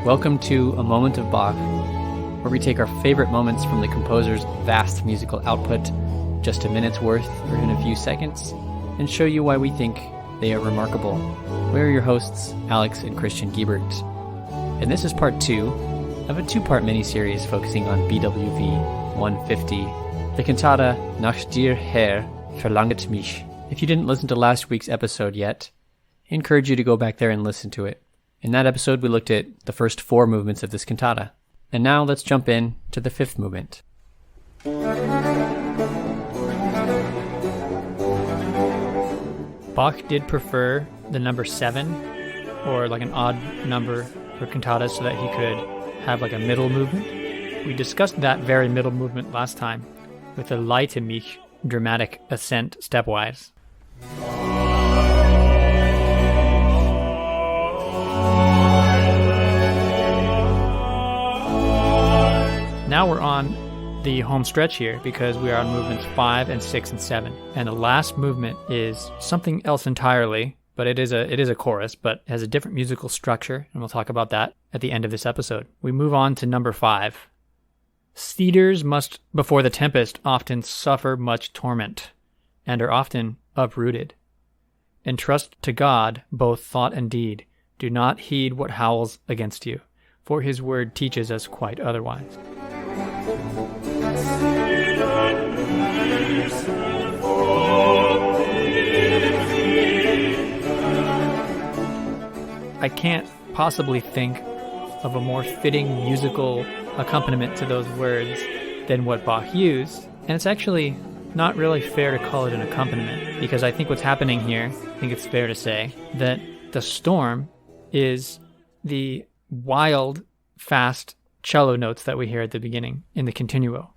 Welcome to A Moment of Bach, where we take our favorite moments from the composer's vast musical output, just a minute's worth or in a few seconds, and show you why we think they are remarkable. We're your hosts, Alex and Christian Giebert. And this is part 2 of a 2-part miniseries focusing on BWV 150, the cantata Nach, Herr, verlanget, mich. If you didn't listen to last week's episode yet, I encourage you to go back there and listen to it. In that episode, we looked at the first 4 movements of this cantata. And now let's jump in to the 5th movement. Bach did prefer the number 7, or like an odd number for cantatas, so that he could have like a middle movement. We discussed that very middle movement last time with the leite mich, dramatic ascent stepwise. Now we're on the home stretch here because we are on movements 5 and 6 and 7. And the last movement is something else entirely, but it is a chorus, but has a different musical structure, and we'll talk about that at the end of this episode. We move on to number 5. Cedars must, before the tempest, often suffer much torment, and are often uprooted. Entrust to God both thought and deed. Do not heed what howls against you, for his word teaches us quite otherwise. I can't possibly think of a more fitting musical accompaniment to those words than what Bach used, and it's actually not really fair to call it an accompaniment, because I think what's happening here, I think it's fair to say, that the storm is the wild, fast cello notes that we hear at the beginning in the continuo.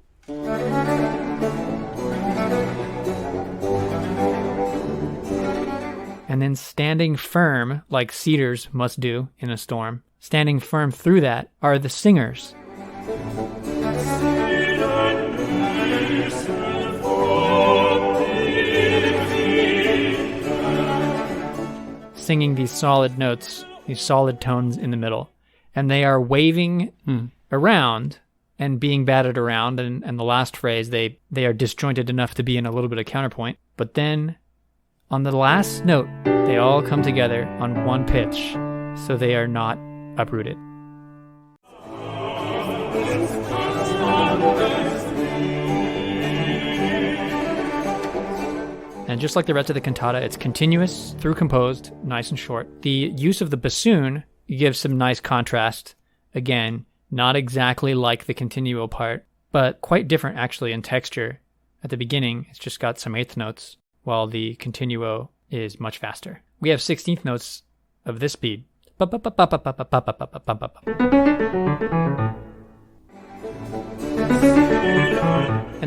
And then standing firm, like cedars must do in a storm, standing firm through that are the singers. Singing these solid notes, these solid tones in the middle. And they are waving around and being batted around. And the last phrase, they are disjointed enough to be in a little bit of counterpoint. But then on the last note, they all come together on one pitch, so they are not uprooted. And just like the rest of the cantata, it's continuous, through composed, nice and short. The use of the bassoon gives some nice contrast. Again, not exactly like the continuo part, but quite different actually in texture. At the beginning, it's just got some 8th notes, while the continuo is much faster. We have 16th notes of this speed. And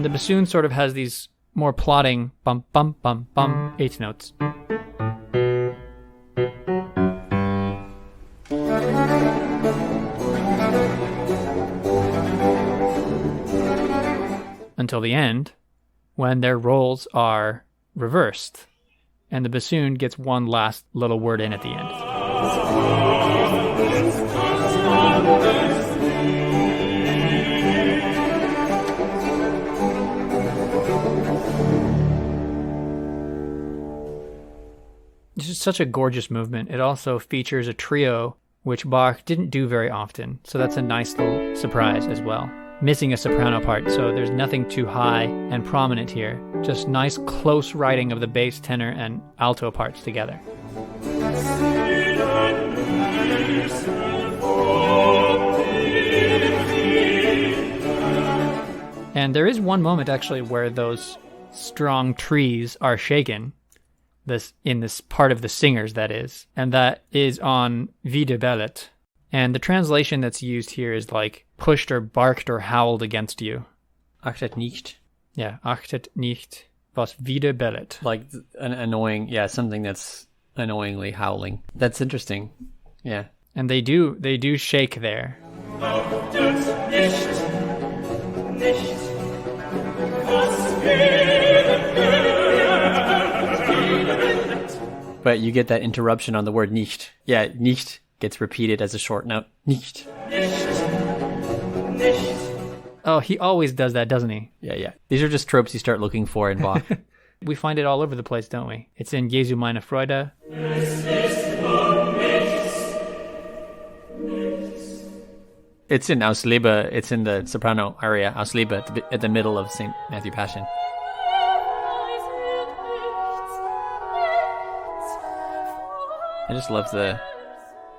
the bassoon sort of has these more plodding bum bum bum bum 8th notes. Until the end, when their roles are reversed, and the bassoon gets one last little word in at the end. This is such a gorgeous movement. It also features a trio, which Bach didn't do very often, so that's a nice little surprise as well. Missing a soprano part, so there's nothing too high and prominent here. Just nice close writing of the bass, tenor, and alto parts together. And there is one moment actually where those strong trees are shaken, in this part of the singers, that is, and that is on Wiederbellet. And the translation that's used here is like pushed or barked or howled against you. Achtet nicht. Yeah, achtet nicht, was wiederbellet. Like an annoying, something that's annoyingly howling. That's interesting. Yeah. And they do shake there. Achtet nicht, nicht, was wiederbellet. But you get that interruption on the word nicht. Yeah, nicht gets repeated as a short note. Nicht. nicht. Oh, he always does that, doesn't he? Yeah. These are just tropes you start looking for in Bach. We find it all over the place, don't we? It's in Jesu meine Freude. It's in Auslebe. It's in the soprano aria, Auslebe, at the middle of St. Matthew Passion. I just love the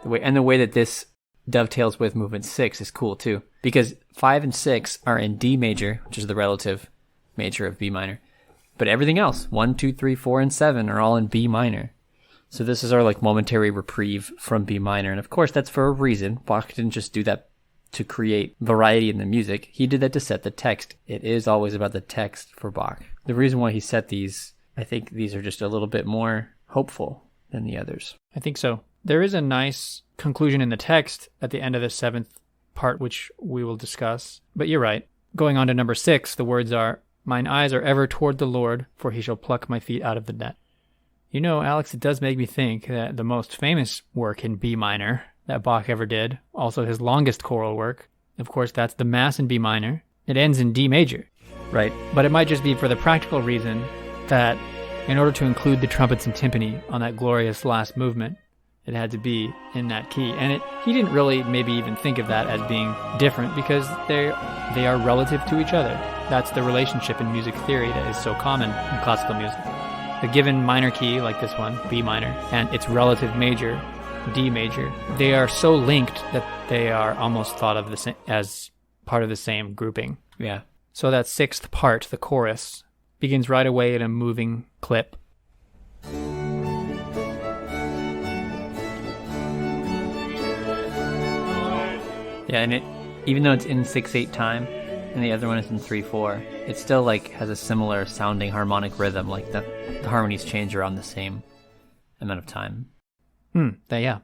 way, and the way that this dovetails with movement 6 is cool too, because 5 and 6 are in D major, which is the relative major of B minor, but everything else, 1, 2, 3, 4, and 7 are all in B minor. So this is our like momentary reprieve from B minor, and of course that's for a reason. Bach didn't just do that to create variety in the music. He did that to set the text. It is always about the text for Bach. The reason why he set these, I think these are just a little bit more hopeful than the others. I think so. There is a nice conclusion in the text at the end of the 7th part, which we will discuss. But you're right. Going on to number 6, the words are, "Mine eyes are ever toward the Lord, for he shall pluck my feet out of the net." You know, Alex, it does make me think that the most famous work in B minor that Bach ever did, also his longest choral work, of course, that's the Mass in B minor. It ends in D major. Right. But it might just be for the practical reason that in order to include the trumpets and timpani on that glorious last movement, it had to be in that key. And he didn't really maybe even think of that as being different because they are relative to each other. That's the relationship in music theory that is so common in classical music. A given minor key, like this one, B minor, and its relative major, D major, they are so linked that they are almost thought of as part of the same grouping. Yeah. So that 6th part, the chorus, begins right away in a moving clip. Yeah, and even though it's in 6/8 time, and the other one is in 3/4, it still like has a similar sounding harmonic rhythm. Like the harmonies change around the same amount of time. They are.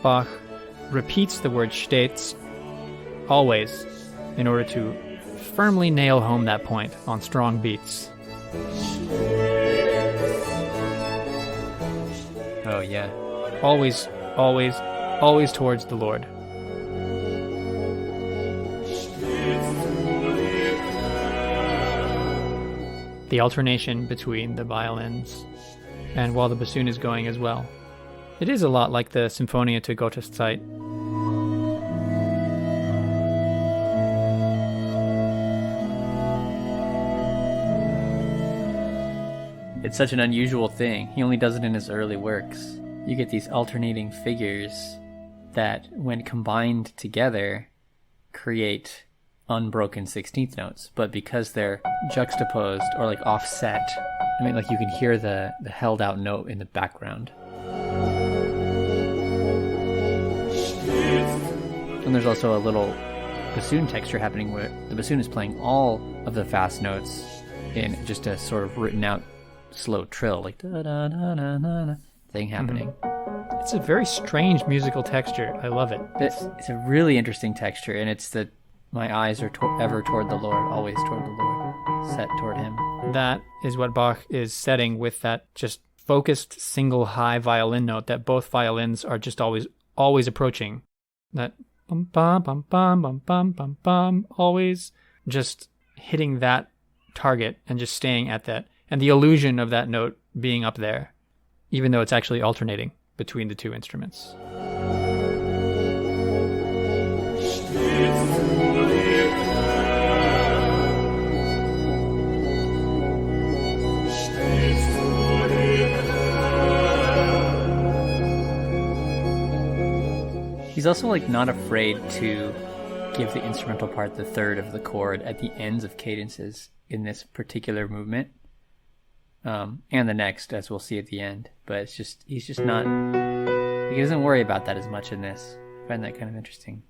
Bach repeats the word stets, always, in order to firmly nail home that point on strong beats. Oh, yeah. Always, always, always towards the Lord. The alternation between the violins and while the bassoon is going as well. It is a lot like the Symphonia to Gottes Zeit. It's such an unusual thing. He only does it in his early works. You get these alternating figures that, when combined together, create unbroken 16th notes. But because they're juxtaposed or like offset, I mean, like you can hear the held out note in the background. And there's also a little bassoon texture happening where the bassoon is playing all of the fast notes in just a sort of written out slow trill, like da da da da da thing happening. It's a very strange musical texture. I love it. It's a really interesting texture, and it's that my eyes are ever toward the Lord, always toward the Lord, set toward Him. That is what Bach is setting with that just focused single high violin note that both violins are just always approaching. That bum bum bum bum bum bum bum bum, always just hitting that target and just staying at that. And the illusion of that note being up there, even though it's actually alternating between the two instruments. He's also like not afraid to give the instrumental part the third of the chord at the ends of cadences in this particular movement. And the next, as we'll see at the end. But it's just, he doesn't worry about that as much in this. I find that kind of interesting.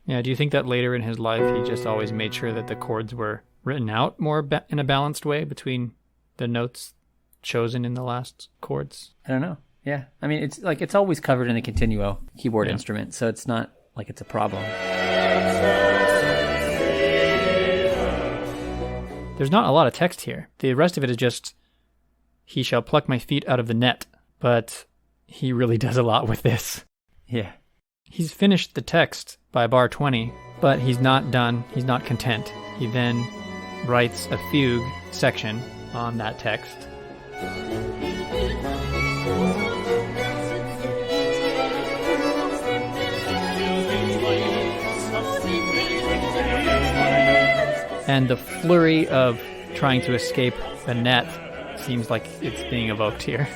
Yeah, do you think that later in his life he just always made sure that the chords were written out more in a balanced way between the notes chosen in the last chords? I don't know. Yeah. I mean, it's always covered in a continuo keyboard instrument, so it's not like it's a problem. There's not a lot of text here. The rest of it is just, he shall pluck my feet out of the net. But he really does a lot with this. Yeah. He's finished the text by bar 20, but he's not done. He's not content. He then writes a fugue section on that text. And the flurry of trying to escape the net seems like it's being evoked here.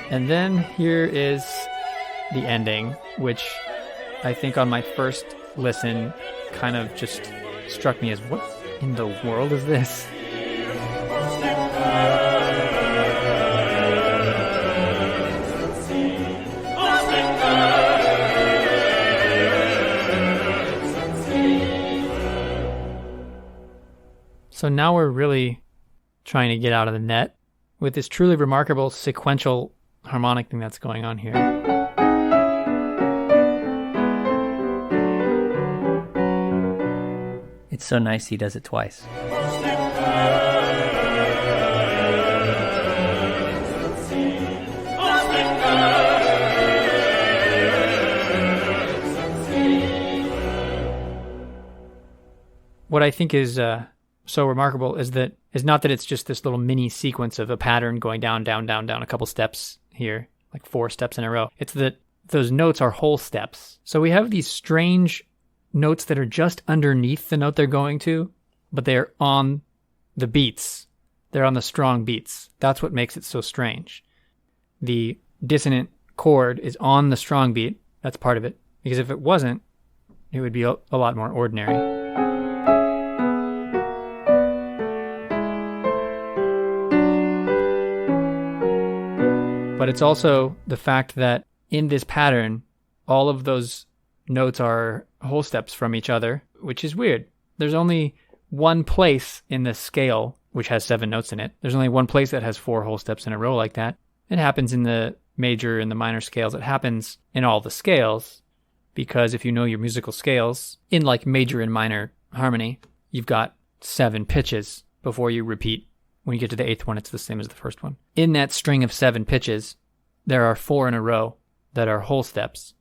And then here is the ending, which I think on my first listen kind of just struck me as, what in the world is this? So now we're really trying to get out of the net with this truly remarkable sequential harmonic thing that's going on here. It's so nice he does it twice. What I think is so remarkable is not that it's just this little mini sequence of a pattern going down, down, down, down, a couple steps here, like 4 steps in a row. It's that those notes are whole steps. So we have these strange notes that are just underneath the note they're going to, but they're on the beats. They're on the strong beats. That's what makes it so strange. The dissonant chord is on the strong beat. That's part of it. Because if it wasn't, it would be a lot more ordinary. But it's also the fact that in this pattern, all of those notes are whole steps from each other, which is weird. There's only one place in the scale which has 7 notes in it. There's only one place that has 4 whole steps in a row like that. It happens in the major and the minor scales. It happens in all the scales because if you know your musical scales, in like major and minor harmony, you've got 7 pitches before you repeat. When you get to the 8th one, it's the same as the first one. In that string of 7 pitches, there are 4 in a row that are whole steps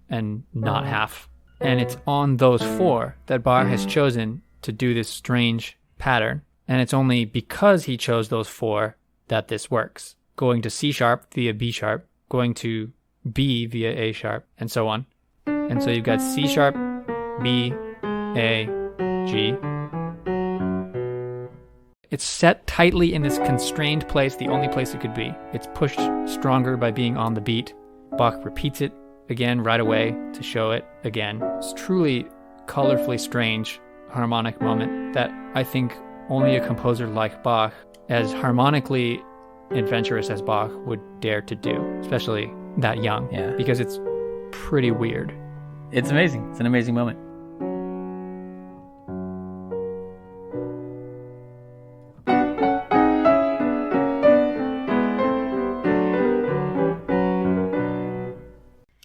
and not half. And it's on those 4 that Bach has chosen to do this strange pattern. And it's only because he chose those 4 that this works. Going to C sharp via B sharp, going to B via A sharp, and so on. And so you've got C sharp, B, A, G. It's set tightly in this constrained place, the only place it could be. It's pushed stronger by being on the beat. Bach repeats it again right away to show it again. It's truly colorfully strange harmonic moment that I think only a composer like Bach, as harmonically adventurous as Bach, would dare to do, especially that young. Yeah. Because it's pretty weird. It's amazing. It's an amazing moment.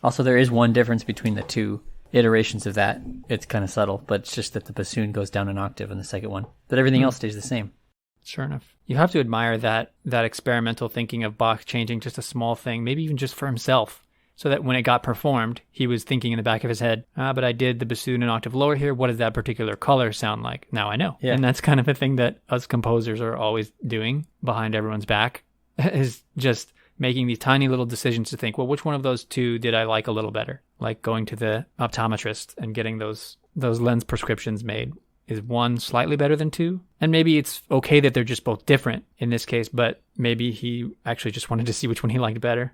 Also, there is one difference between the 2 iterations of that. It's kind of subtle, but it's just that the bassoon goes down an octave in the second one. But everything else stays the same. Sure enough. You have to admire that experimental thinking of Bach changing just a small thing, maybe even just for himself, so that when it got performed, he was thinking in the back of his head, but I did the bassoon an octave lower here. What does that particular color sound like? Now I know. Yeah. And that's kind of a thing that us composers are always doing behind everyone's back, is just making these tiny little decisions to think, well, which one of those 2 did I like a little better? Like going to the optometrist and getting those lens prescriptions made. Is 1 slightly better than 2? And maybe it's okay that they're just both different in this case, but maybe he actually just wanted to see which one he liked better.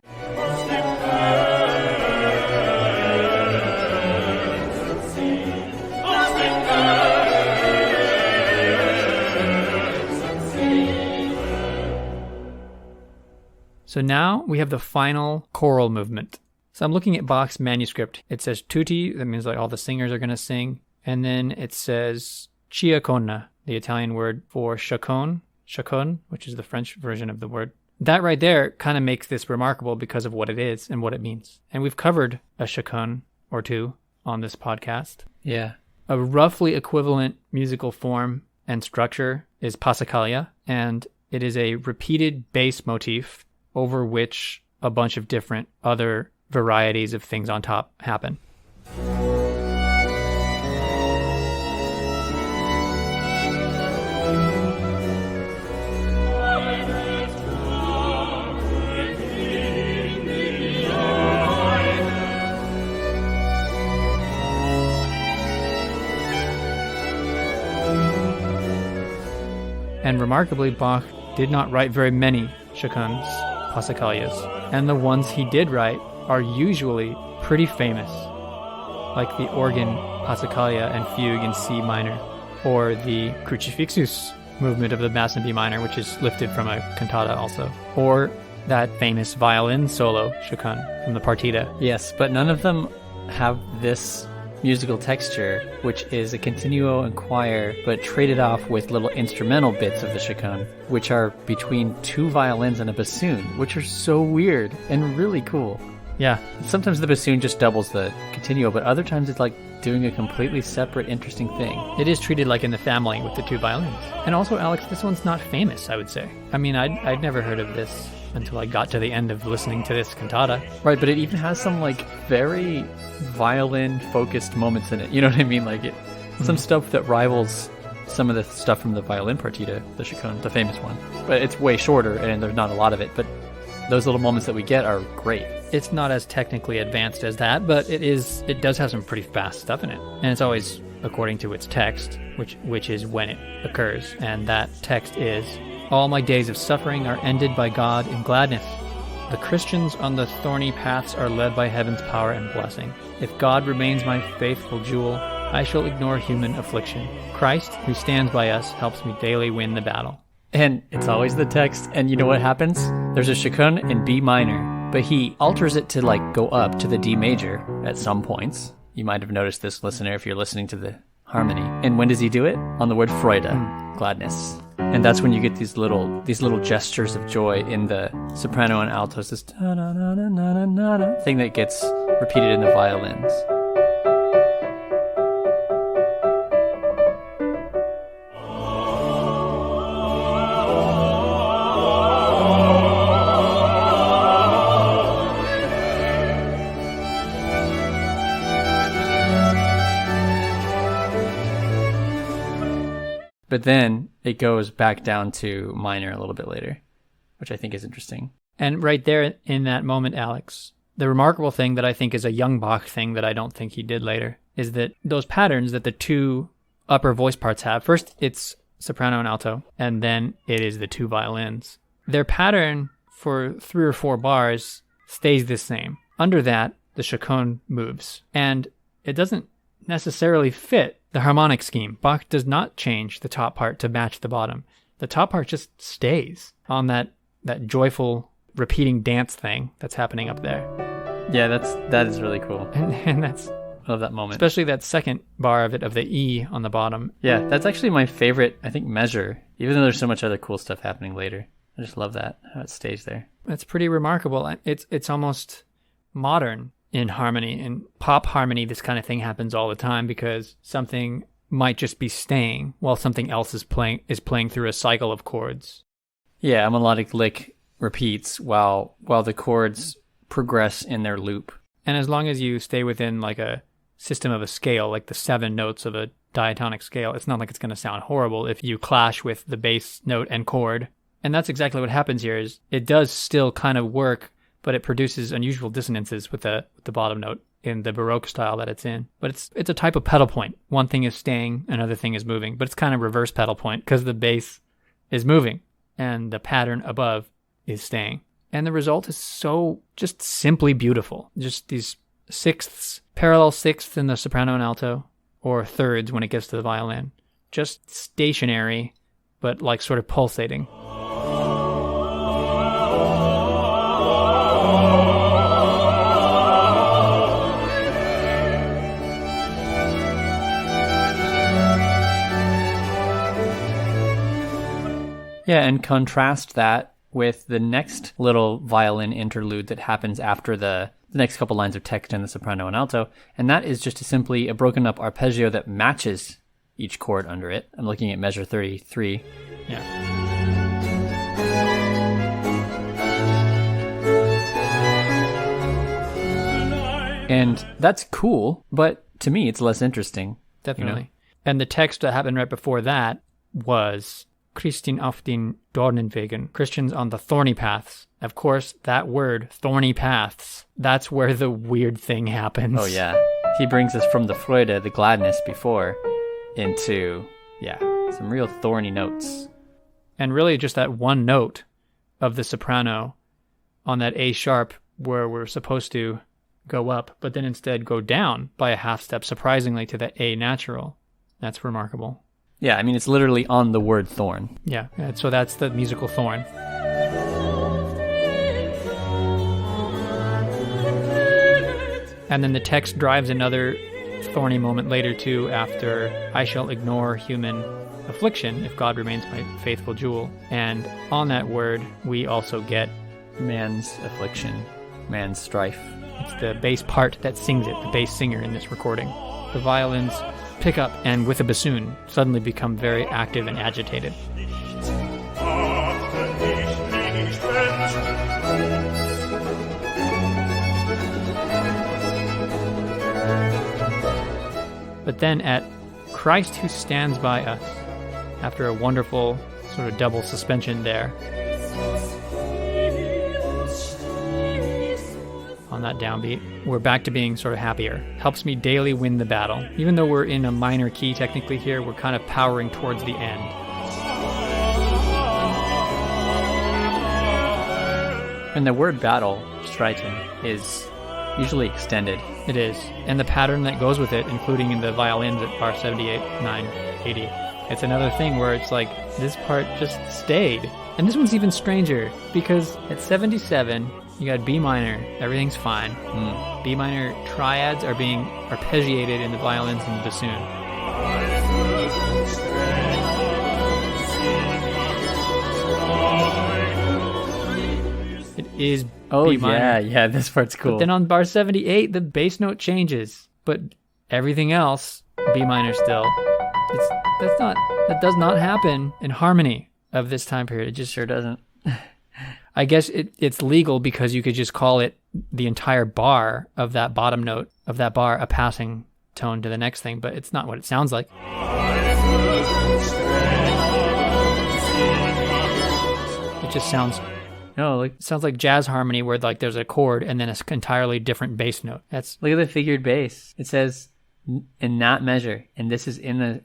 So now we have the final choral movement. So I'm looking at Bach's manuscript. It says tutti, that means like all the singers are going to sing. And then it says Ciaccona, the Italian word for chaconne, which is the French version of the word. That right there kind of makes this remarkable because of what it is and what it means. And we've covered a chaconne or 2 on this podcast. Yeah. A roughly equivalent musical form and structure is passacaglia, and it is a repeated bass motif over which a bunch of different other varieties of things on top happen. And remarkably, Bach did not write very many chaconnes, passacaglias, and the ones he did write are usually pretty famous, like the organ passacaglia and fugue in C minor, or the Crucifixus movement of the Mass in B minor, which is lifted from a cantata also, or that famous violin solo chaconne from the partita. Yes, but none of them have this musical texture, which is a continuo and choir, but traded off with little instrumental bits of the chaconne, which are between two violins and a bassoon, which are so weird and really cool. Yeah. Sometimes the bassoon just doubles the continuo, but other times it's like doing a completely separate, interesting thing. It is treated like in the family with the two violins. And also, Alex, this one's not famous, I would say. I mean, I'd never heard of this until I got to the end of listening to this cantata. Right, but it even has some like very violin-focused moments in it. You know what I mean? Like some stuff that rivals some of the stuff from the violin partita, the chaconne, the famous one. But it's way shorter, and there's not a lot of it. But those little moments that we get are great. It's not as technically advanced as that, but it does have some pretty fast stuff in it. And it's always according to its text, which is when it occurs. And that text is, "All my days of suffering are ended by God in gladness. The Christians on the thorny paths are led by heaven's power and blessing. If God remains my faithful jewel, I shall ignore human affliction. Christ, who stands by us, helps me daily win the battle." And it's always the text. And you know what happens? There's a chaconne in B minor, but he alters it to like go up to the D major at some points. You might have noticed this, listener, if you're listening to the harmony. And when does he do it? On the word Freude, gladness. And that's when you get these little gestures of joy in the soprano and altos, this ta-na-na-na-na-na-na thing that gets repeated in the violins. But then it goes back down to minor a little bit later, which I think is interesting. And right there in that moment, Alex, the remarkable thing that I think is a young Bach thing that I don't think he did later is that those patterns that the two upper voice parts have, first it's soprano and alto, and then it is the two violins. Their pattern for 3 or 4 bars stays the same. Under that, the chaconne moves. And it doesn't necessarily fit the harmonic scheme. Bach does not change the top part to match the bottom. The top part just stays on that joyful repeating dance thing that's happening up there. Yeah, that is really cool. And that's, I love that moment. especially that second bar of the E on the bottom. Yeah, that's actually my favorite, I think, measure, even though there's so much other cool stuff happening later. I just love that, how it stays there. It's pretty remarkable. It's almost modern in harmony. In pop harmony, this kind of thing happens all the time because something might just be staying while something else is playing through a cycle of chords. Yeah, a melodic lick repeats while the chords progress in their loop. And as long as you stay within like a system of a scale, like the 7 notes of a diatonic scale, it's not like it's going to sound horrible if you clash with the bass note and chord. And that's exactly what happens here. Is it does still kind of work, but it produces unusual dissonances with the bottom note in the Baroque style that it's in. But it's a type of pedal point. One thing is staying, another thing is moving. But it's kind of reverse pedal point because the bass is moving and the pattern above is staying. And the result is so just simply beautiful. Just these sixths, parallel sixths in the soprano and alto, or thirds when it gets to the violin. Just stationary, but like sort of pulsating. Yeah, and contrast that with the next little violin interlude that happens after the next couple lines of text in the soprano and alto, and that is just simply a broken up arpeggio that matches each chord under it. I'm looking at measure 33. Yeah. And that's cool, but to me, it's less interesting. Definitely. You know? And the text that happened right before that was Christen auf den Dornenwegen, Christians on the thorny paths. Of course, that word, thorny paths, that's where the weird thing happens. Oh, yeah. He brings us from the Freude, the gladness before, into, some real thorny notes. And really just that one note of the soprano on that A sharp where we're supposed to go up, but then instead go down by a half step, surprisingly, to the A natural. That's remarkable. Yeah, I mean, it's literally on the word thorn. Yeah, so that's the musical thorn. And then the text drives another thorny moment later, too, after I shall ignore human affliction if God remains my faithful jewel. And on that word, we also get man's affliction, man's strife. It's the bass part that sings it, the bass singer in this recording. The violins pick up and with a bassoon suddenly become very active and agitated. But then at Christ who stands by us, after a wonderful sort of double suspension there, on that downbeat, we're back to being sort of happier. Helps me daily win the battle. Even though we're in a minor key technically here, we're kind of powering towards the end. And the word battle, streiten, is usually extended. It is. And the pattern that goes with it, including in the violins at bar 78, 9, 80. It's another thing where it's like, this part just stayed. And this one's even stranger, because at 77, you got B minor, everything's fine. B minor triads are being arpeggiated in the violins and the bassoon. It is B minor. Yeah, this part's cool. But then on bar 78, the bass note changes, but everything else, B minor still. That does not happen in harmony of this time period. It just sure doesn't. I guess it's legal because you could just call it the entire bar of that bottom note of that bar a passing tone to the next thing, but it's not what it sounds like. It just sounds it sounds like jazz harmony where like there's a chord and then an entirely different bass note. Look at the figured bass. It says in that measure, and this is in the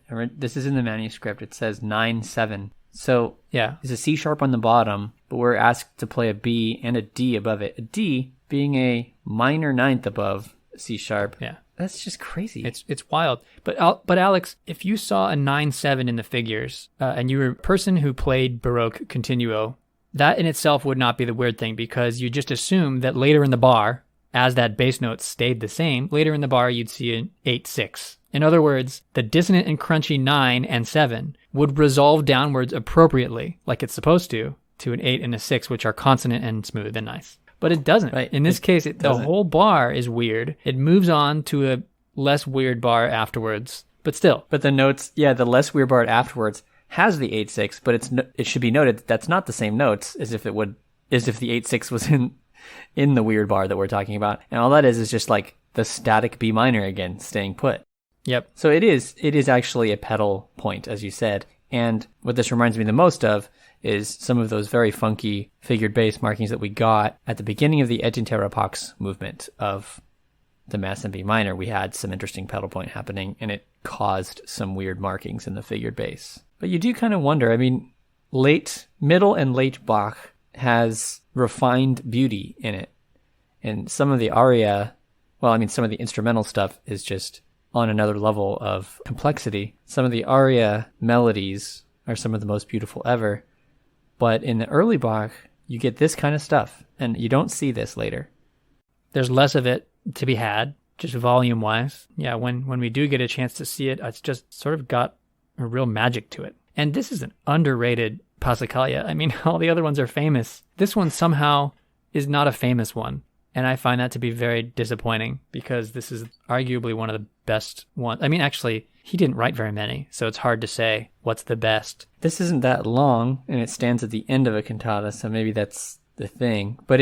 manuscript. It says 9/7. So yeah, there's a C sharp on the bottom, but we're asked to play a B and a D above it. A D being a minor ninth above C sharp. Yeah, that's just crazy. It's wild. But Alex, if you saw a 9/7 in the figures, and you were a person who played Baroque continuo, that in itself would not be the weird thing, because you just assume that later in the bar, as that bass note stayed the same, later in the bar you'd see an 8/6. In other words, the dissonant and crunchy 9 and 7 would resolve downwards appropriately, like it's supposed to an 8 and a 6, which are consonant and smooth and nice. But it doesn't. Right. In this case, the whole bar is weird. It moves on to a less weird bar afterwards, but still. But the notes, the less weird bar afterwards has the 8/6, but it should be noted that that's not the same notes as if the 8/6 was in the weird bar that we're talking about. And all that is just like the static B minor again, staying put. Yep. So it is actually a pedal point, as you said. And what this reminds me the most of is some of those very funky figured bass markings that we got at the beginning of the Et Intera Pax movement of the Mass in B minor. We had some interesting pedal point happening, and it caused some weird markings in the figured bass. But you do kind of wonder, I mean, middle and late Bach has refined beauty in it. And some of the aria, some of the instrumental stuff is just on another level of complexity. Some of the aria melodies are some of the most beautiful ever. But in the early Bach, you get this kind of stuff, and you don't see this later. There's less of it to be had, just volume-wise. Yeah, when we do get a chance to see it, it's just sort of got a real magic to it. And this is an underrated Passacaglia. I mean, all the other ones are famous. This one somehow is not a famous one. And I find that to be very disappointing because this is arguably one of the best ones. I mean, actually, he didn't write very many, so it's hard to say what's the best. This isn't that long, and it stands at the end of a cantata, so maybe that's the thing. But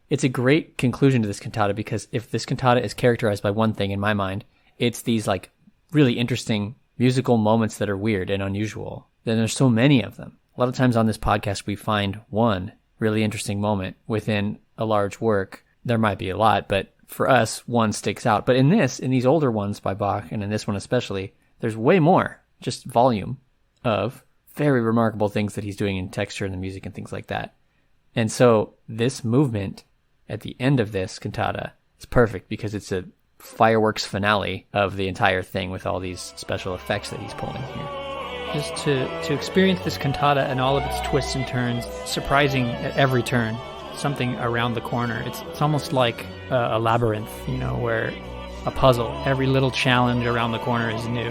it's a great conclusion to this cantata, because if this cantata is characterized by one thing in my mind, it's these like really interesting musical moments that are weird and unusual. Then there's so many of them. A lot of times on this podcast, we find one really interesting moment within a large work. There might be a lot, but for us, one sticks out. But in these older ones by Bach, and in this one especially, there's way more, just volume of very remarkable things that he's doing in texture and the music and things like that. And so this movement at the end of this cantata is perfect because it's a fireworks finale of the entire thing with all these special effects that he's pulling here. Just to experience this cantata and all of its twists and turns, surprising at every turn, something around the corner. It's almost like a labyrinth, where a puzzle. Every little challenge around the corner is new.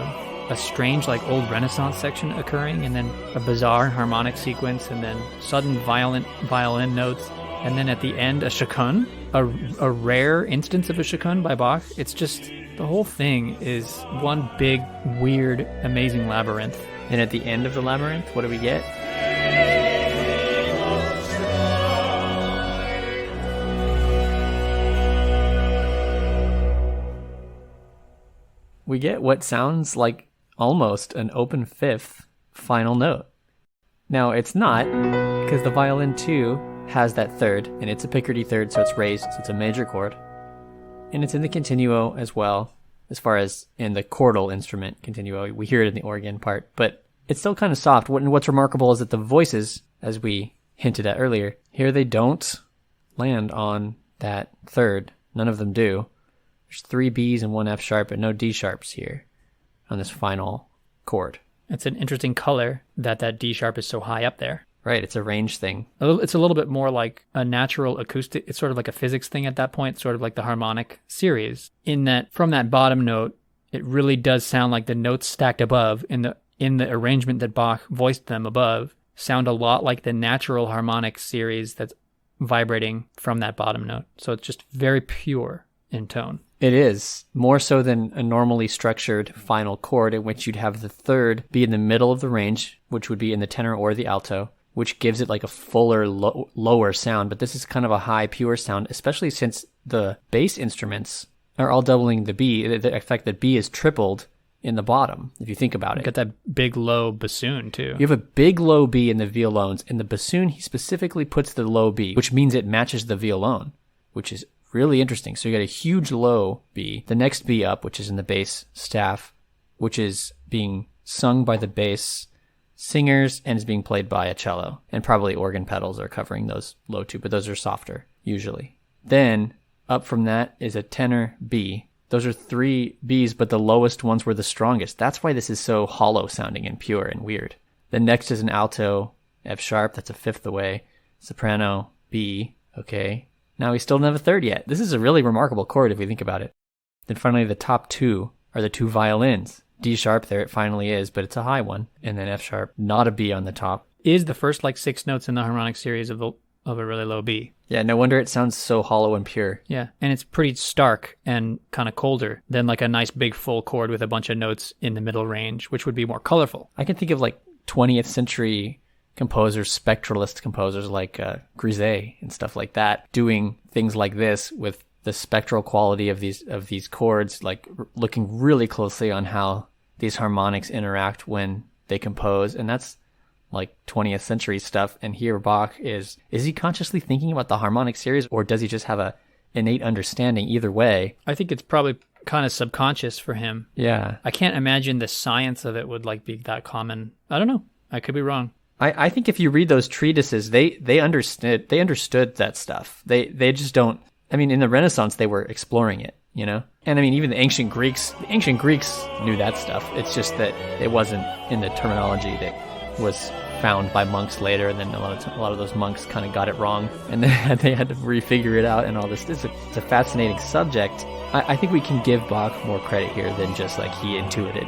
A strange, like, old Renaissance section occurring, and then a bizarre harmonic sequence, and then sudden violent violin notes, and then at the end, a chaconne, a rare instance of a chaconne by Bach. It's just, the whole thing is one big, weird, amazing labyrinth. And at the end of the labyrinth, what do we get? We get what sounds like almost an open fifth final note. Now, it's not, because the violin too has that third, and it's a Picardy third, so it's raised, so it's a major chord. And it's in the continuo as well, as far as in the chordal instrument continuo. We hear it in the organ part, but it's still kind of soft. What's remarkable is that the voices, as we hinted at earlier, here they don't land on that third. None of them do. There's 3 Bs and 1 F sharp, but no D sharps here on this final chord. It's an interesting color that D sharp is so high up there. Right, it's a range thing. It's a little bit more like a natural acoustic. It's sort of like a physics thing at that point, sort of like the harmonic series. In that, from that bottom note, it really does sound like the notes stacked above in the arrangement that Bach voiced them above sound a lot like the natural harmonic series that's vibrating from that bottom note. So it's just very pure in tone. It is, more so than a normally structured final chord in which you'd have the third be in the middle of the range, which would be in the tenor or the alto, which gives it like a fuller, lower sound. But this is kind of a high, pure sound, especially since the bass instruments are all doubling the B. The fact that B is tripled in the bottom, if you think about it. You got that big, low bassoon, too. You have a big, low B in the violones. In the bassoon, he specifically puts the low B, which means it matches the violone, which is really interesting. So you got a huge low B, the next B up, which is in the bass staff, which is being sung by the bass singers and is being played by a cello. And probably organ pedals are covering those low two, but those are softer, usually. Then, up from that is a tenor B. Those are 3 Bs, but the lowest ones were the strongest. That's why this is so hollow sounding and pure and weird. Then next is an alto F sharp, that's a fifth away. Soprano B, okay. Now we still don't have a third yet. This is a really remarkable chord if we think about it. Then finally the top 2 are the 2 violins. D sharp, there it finally is, but it's a high one. And then F sharp, not a B on the top. Is the first 6 notes in the harmonic series of a really low B. Yeah, no wonder it sounds so hollow and pure. Yeah, and it's pretty stark and kind of colder than a nice big full chord with a bunch of notes in the middle range, which would be more colorful. I can think of 20th century composers, spectralist composers like Grisey and stuff like that, doing things like this with the spectral quality of these chords, looking really closely on how these harmonics interact when they compose, and that's 20th century stuff. And here Bach is he consciously thinking about the harmonic series, or does he just have a innate understanding? Either way, I think it's probably kind of subconscious for him. Yeah, I can't imagine the science of it would be that common. I don't know, I could be wrong. I think if you read those treatises, they understood that stuff. They just don't. I mean, in the Renaissance they were exploring it, And I mean, even the ancient Greeks knew that stuff. It's just that it wasn't in the terminology that was found by monks later, and then a lot of those monks kind of got it wrong, and then they had to refigure it out and all this. It's a fascinating subject. I think we can give Bach more credit here than just he intuited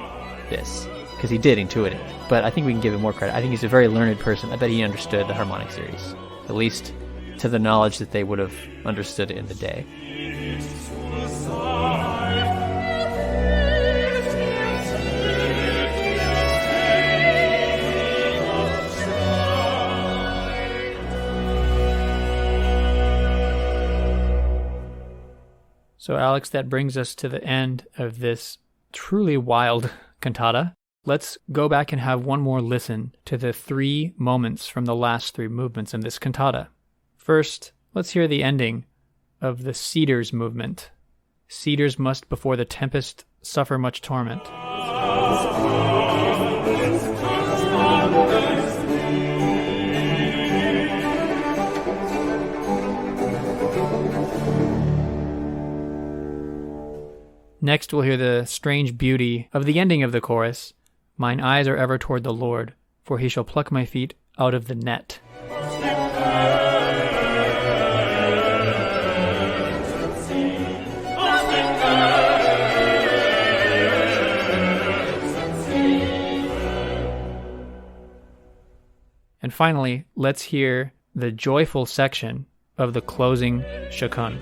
this, because he did intuit it, but I think we can give him more credit. I think he's a very learned person. I bet he understood the harmonic series, at least to the knowledge that they would have understood in the day. So Alex, that brings us to the end of this truly wild cantata. Let's go back and have one more listen to the 3 moments from the last 3 movements in this cantata. First, let's hear the ending of the Cedars movement. Cedars must before the tempest suffer much torment. Next, we'll hear the strange beauty of the ending of the chorus. Mine eyes are ever toward the Lord, for he shall pluck my feet out of the net. And finally, let's hear the joyful section of the closing Ciaccona.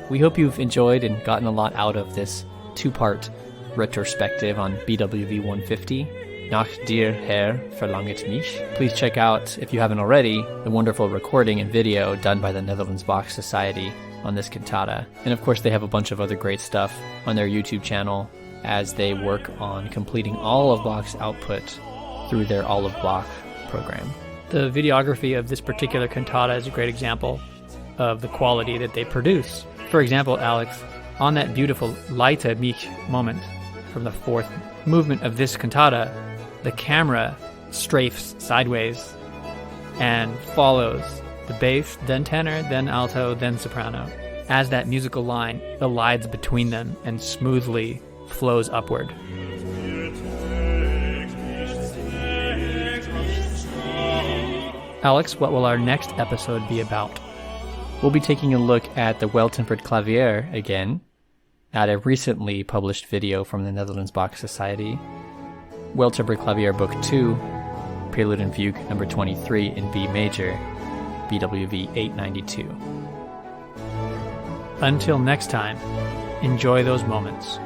We hope you've enjoyed and gotten a lot out of this 2-part retrospective on BWV 150, Nach, Herr, verlanget, mich. Please check out, if you haven't already, the wonderful recording and video done by the Netherlands Bach Society on this cantata. And of course they have a bunch of other great stuff on their YouTube channel as they work on completing all of Bach's output through their Olive Bach program. The videography of this particular cantata is a great example of the quality that they produce. For example, Alex, on that beautiful Leite mich moment from the 4th movement of this cantata, the camera strafes sideways and follows the bass, then tenor, then alto, then soprano, as that musical line elides between them and smoothly flows upward. Alex, what will our next episode be about? We'll be taking a look at the Well-Tempered Clavier again, at a recently published video from the Netherlands Bach Society, Well-Tempered Clavier Book 2, Prelude and Fugue number 23 in B major, BWV 892. Until next time, enjoy those moments.